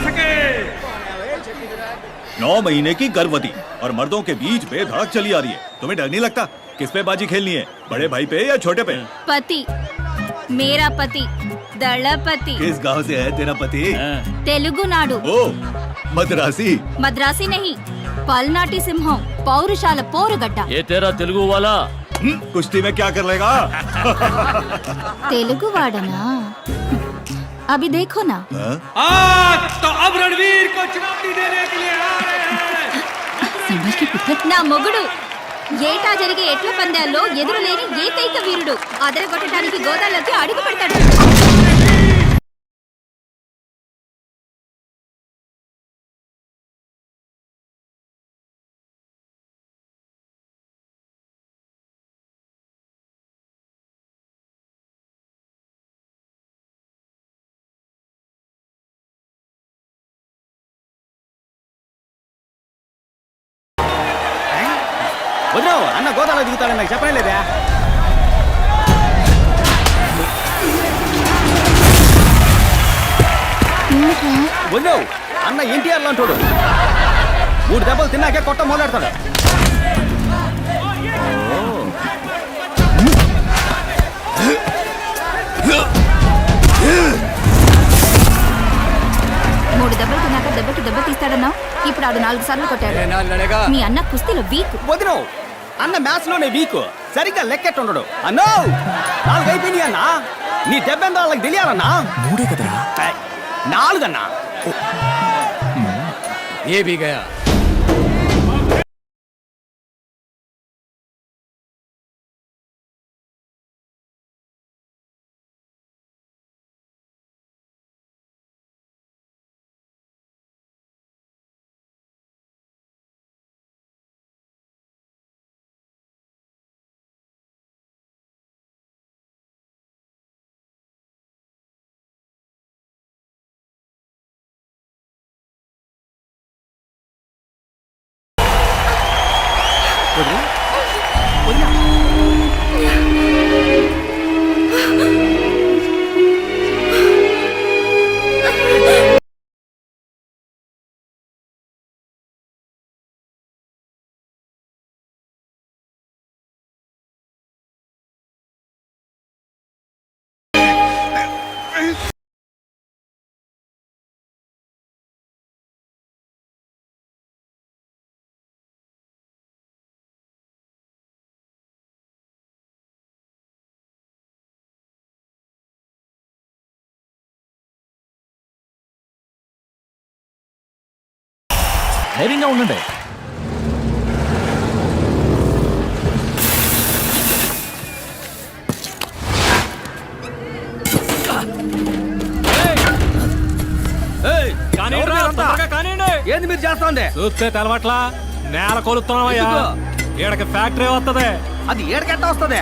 सके। 9 महीने की गर्भवती और मर्दों के बीच बेधड़क चली आ रही है। तुम्हें डर नहीं लगता? किस पे बाजी खेलनी है, बड़े भाई पे या छोटे पे? पति, मेरा पति दलपति। किस गांव से है तेरा पति? तेलुगु नाडु। ओ मद्रासी? मद्रासी नहीं, पलनाटी सिंहम, पौरुषाला पोरुगड्डा। ये तेरा तेलुगु वाला कुश्ती में क्या कर लेगा? तेलुगु वाडना? अभी देखो ना। आज तो अब रणवीर को चुनौती देने के लिए आ रहे हैं నా మొగుడు ఏటా జరిగే ఎట్ల పందాల్లో ఎదురులేని ఏకైక వీరుడు. అదరగొట్టడానికి గోదాలోకి అడుగు పెడతాడు. వదిలేవు అన్న గోదాలో దిగుతాడని నాకు చెప్పనే లేదా? వదిలేవు అన్న ఎన్టీఆర్ లాంటోడు 3 దెబ్బలు తిన్నాకే కొట్ట మొదలెడతాడు. మూడు దెబ్బలు తిన్నాక దెబ్బకి దెబ్బ తీస్తాడన్నా. ఇప్పుడు ఆడు 4 సార్లు కొట్టాడు. మీ అన్న కుస్తీలో వీక్. వదిలేవు అన్న మ్యాచ్ లోనే వీక్, సరిగ్గా లెక్కెట్టుండడు. అన్నో 4 అయిపోయినాయి అన్న. నీ దెబ్బెంత వాళ్ళకి తెలియాలన్నా? 3 కదా? 4 అన్నా. ఏ भी गया ధైర్యంగా ఉండండి. ఏంది మీరు చేస్తాండి? చూస్తే తెలవట్లా నేల కొలుతున్నావయ్యా. ఈడకి ఫ్యాక్టరీ వస్తుంది. అది ఏడకెట్ట వస్తుంది?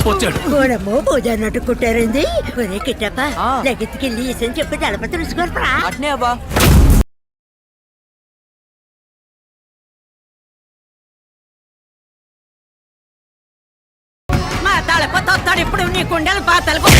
వచ్చాడు గోడమ్మో పూజన్నట్టు కుట్టారండి. ఒరే కిట్టప్ప లగెత్తుకెళ్ళి ఈసని చెప్పి తలప తెలుసుకోరా. అట్నే అబ్బా. మా తలప తొత్తాడు ఇప్పుడు నీ కుండలు పాతలకు.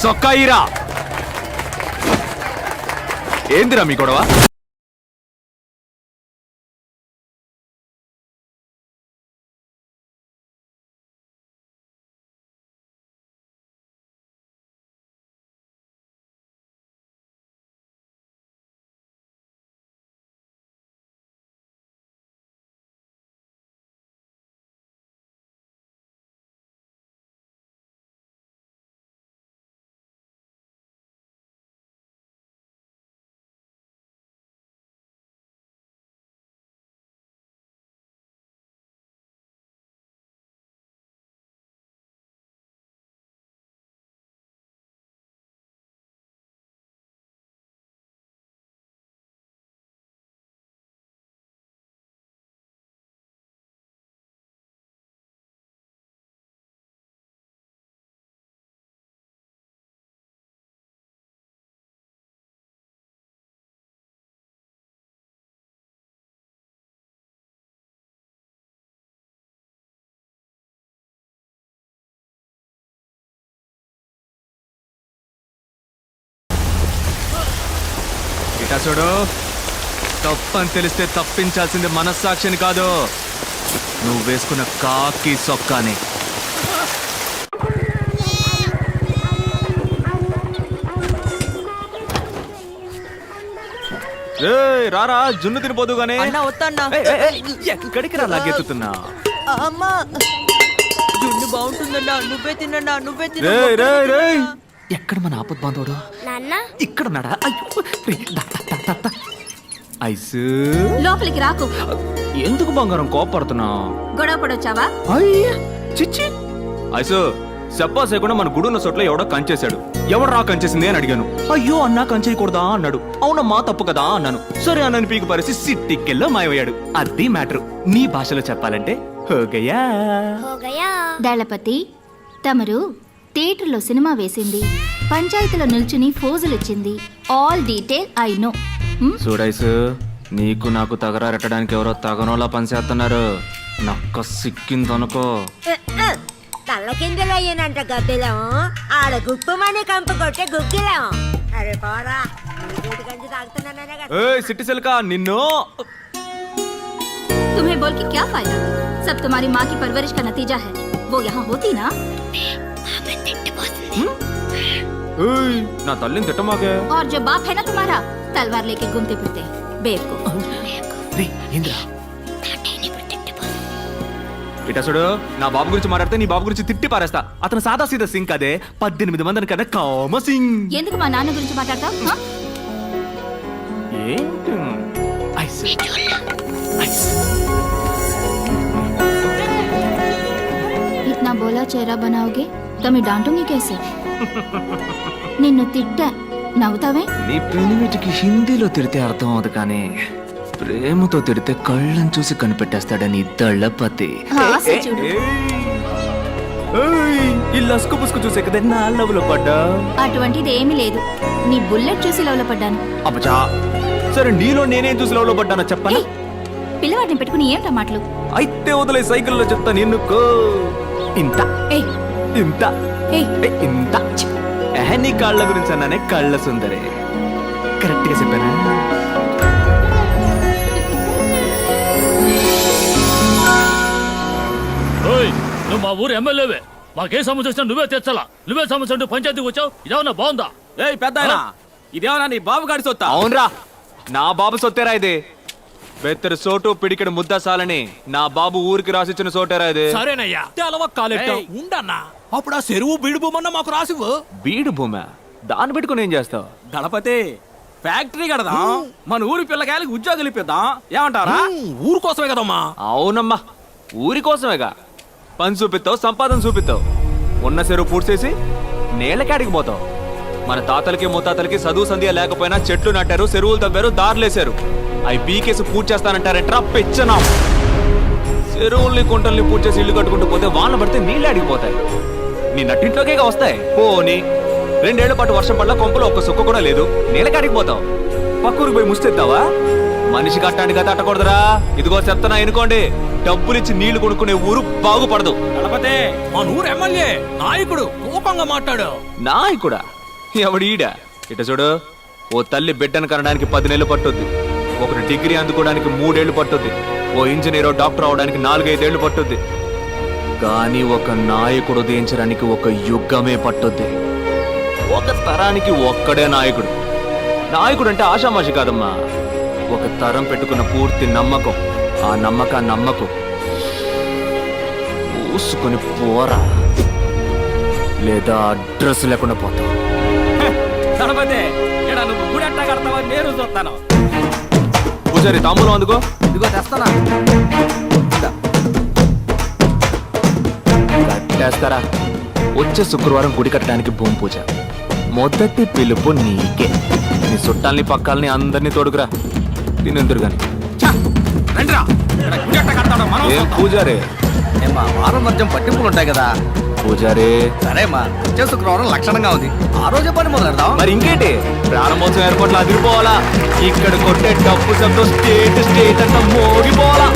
సొక్కాయిరా. ఏందిరా మీ గొడవ? ఇటా చూడు, తప్పని తెలిస్తే తప్పించాల్సింది మనస్సాక్షిని కాదు, నువ్వు వేసుకున్న కాకి సొక్కాని. రారా, జున్ను తినిపోదు గానీ. ఎక్కడికి రా లాగెత్తుతున్నా? అమ్మా జున్ను బాగుంటుందన్నా, నువ్వే తిన్నా, నువ్వే ఎక్కడ మన ఆపద్ బాంధవుడు? ఇక్కడ ఉన్నాడా? ఐసు లోపలికి రాకు. ఎందుకు బంగారం కోపడుతున్నావు? గొడవ పడొచ్చావా? చిచ్చి ఐసు, చెప్పా చేయకుండా మన గుడున్న చోట్ల ఎవడో కంచేశాడు. ఎవడు రా కంచేసింది అని అడిగాను. అయ్యో అన్నా కంచేయకూడదా అన్నాడు. అవునమ్మా తప్పు కదా అన్నాను. సరే అన్నని పీకి పరిసి సిట్టికెల్లో మాయమయ్యాడు. అది మ్యాటర్. నీ భాషలో చెప్పాలంటే హోగయా. దళపతి, తమరు థియేటర్లో సినిమా వేసింది, పంచాయతీలో నిల్చుని ఫోజులిచ్చింది, ఆల్ డీటెయిల్ ఐ నో. చూడైసు, నీకు నాకు తగరారెట్టడానికి ఎవరో తగనోలా పనిచేస్తున్నారు. నక్క సిక్కిందనుకో. తల్లకిందులు అయ్యానంట గద్దెలం, ఆడ గుప్పమని కంపు కొట్టే గుగ్గిలం. అరే పోరా, గంజి తాగుతున్నానే కదా. ఏయ్ సిట్టి సిల్కా, నిన్ను. तुम्हें बोल के क्या फायदा? सब तुम्हारी माँ की परवरिश का नतीजा है. वो यहाँ होती ना. ఏయ్, నా తల్లిని తిట్టమాకే. और जो बाप है ना तुम्हारा, तलवार लेके घूमते फिरते बेवकूफ. ఇటా చూడు, నా బాబు గురించి మాట్లాడితే నీ బాబు గురించి తిట్టి పారేస్తా. అతను సాదా సీదా సింగ్ అదే, 18 మందిని కదా కామ సింగ్. ఎందుకు మా నాన్న గురించి మాట్లాడతావు? ఏంటి? ఐస్. ఐస్. इतना बोला चेहरा बनाओगे तो मैं डांटूंगी कैसे? నిన్ను తిట్టా, నవ్వుతావే? నీ పెనిమిటికి హిందీలో తిడితే అర్థం అవుతుంది, కానీ ప్రేమతో తిడితే కళ్ళని చూసి కనిపెట్టేస్తాడని దళపతి. ఆశ చూడు. ఈ లస్కు పుస్కు చూసే కదా నా లవ్లో పడ్డా. అటువంటిది ఏమీ లేదు. నీ బుల్లెట్ చూసి లవ్లో పడ్డాను. అబ్బచా, సరే నీలో నేనేం చూసి లవ్లో పడ్డానో చెప్పాలి. పిల్లవాడిని పెట్టుకుని ఏమిటా మాటలు? అయితే వదిలే, సైకిల్లో చెప్తా నిన్నుకో. ఇంత ఇంత ఇంత నీ కాళ్ళ గురించి అన్నానే, కళ్ళ సుందరే. కరెక్ట్ గా చెప్పానా? నువ్వు మా ఊరు ఎమ్మెల్యేవే, మాకే సమస్య వచ్చినా నువ్వే తెచ్చాలా. నువ్వే సమస్య అంటూ పంచాయతీకి వచ్చావు. ఇదేమన్నా బాగుందా? ఏయ్ పెద్దాయనా, ఇదేమన్నా నీ బాబు గారి సొత్తా? అవునరా, నా బాబు సొత్తేరా ఇది. బెత్తరు సోటు పిడికెడు ముద్ద సాలని నా బాబు ఊరికి రాసిచ్చిన సోటేరా ఇది. సరేనయ్యా, తెలవ కాలెట్ట ఉండన్నా. అప్పుడు ఆ చెరువు బీడు భూమన్న మాకు రాసివ్వు. బీడు భూమి దాన్ని పెట్టుకుని ఏం చేస్తావు? దళపతి, ఫ్యాక్టరీ కడదాం, మన ఊరి పిల్లకాయలకి ఉద్యోగాలు ఇప్పిద్దాం, ఏమంటారా? ఊరు కోసమే కదమ్మా. అవునమ్మా, ఊరి కోసమేగా. పని చూపిస్తావు, సంపాదన చూపిస్తావు. ఉన్న చెరువు పూడ్చేసి నేలకాడికి పోతావు. మన తాతలకి ముత్తాతలకి చదువు సంధ్య లేకపోయినా చెట్లు నాటారు, చెరువులు తవ్వారు, దారులేశారు. అవి పీకేసి పూర్తి చేస్తానంటారెట్రా పెచ్చనా? చెరువుల్ని కుంటల్ని పూర్తి చేసి ఇల్లు కట్టుకుంటూ పోతే వాన పడితే నీళ్ళు అడిగిపోతాయి. నీ నట్టింట్లోకే వస్తాయి. పోనీ 2 ఏళ్ల పాటు వర్షం పడ్డ కొంపలో ఒక్క సుక్క కూడా లేదు, నీళ్ళకి పోతావు. పక్కూరికి పోయి ముస్తెత్తావా? మనిషి కట్టానికి తట్టకూడదురా. ఇదిగో చెప్తానా ఎనుకోండి, డబ్బులిచ్చి నీళ్లు కొనుక్కునే ఊరు బాగుపడదు. దళపతి, మన ఊరు ఎమ్మెల్యే నాయకుడు కోపంగా మాట్లాడు. నాయకుడా? ఎవడీడ? ఇట చూడు, ఓ తల్లి బిడ్డను కనడానికి 10 నెలలు పట్టుద్ది. ఒకటి డిగ్రీ అందుకోవడానికి 3 ఏళ్లు పట్టుద్ది. ఓ ఇంజనీరో డాక్టర్ అవడానికి 4-5 ఏళ్లు పట్టుద్ది. కానీ ఒక నాయకుడు ఉదయించడానికి ఒక యుగమే పట్టుద్ది. ఒక తరానికి ఒక్కడే నాయకుడు. నాయకుడు అంటే ఆషామాషి కాదమ్మా. ఒక తరం పెట్టుకున్న పూర్తి నమ్మకం. ఆ నమ్మకం పూసుకొని పోరా, లేదా అడ్రస్ లేకుండా పోతావు. దళపతి, ఇక్కడ నువ్వు గుడి ఎట్టా కడతావా నేను చూస్తాను. పూజారి తాంబూలం అందుకో. ఇదిగో తెస్తానా. కట్టేస్తారా? వచ్చే శుక్రవారం గుడి కట్టడానికి భూమి పూజ. మొదటి పిలుపు నీకే. నీ చుట్టాలని పక్కాలని అందరినీ తోడుకురా. తినెందురు గాని. రండిరా, ఇక్కడ గుడి ఎట్టా కడతాడో మనం ఏం చూద్దాం. పూజారే? ఏమ్మా, వారం మధ్యం పట్టింపులు ఉంటాయి కదా. పూజారే, సరేమ్మా, వచ్చే శుక్రవారం లక్షణంగా ఉంది, ఆ రోజే పని మొదలెడదాం. మరి ఇంకేంటి? ప్రారంభోత్సవం ఏర్పాట్లు అదిరిపోవాలా. ఇక్కడ కొట్టే డబ్బు శబ్దం స్టేట్ అంతా మోగిపోవాలా.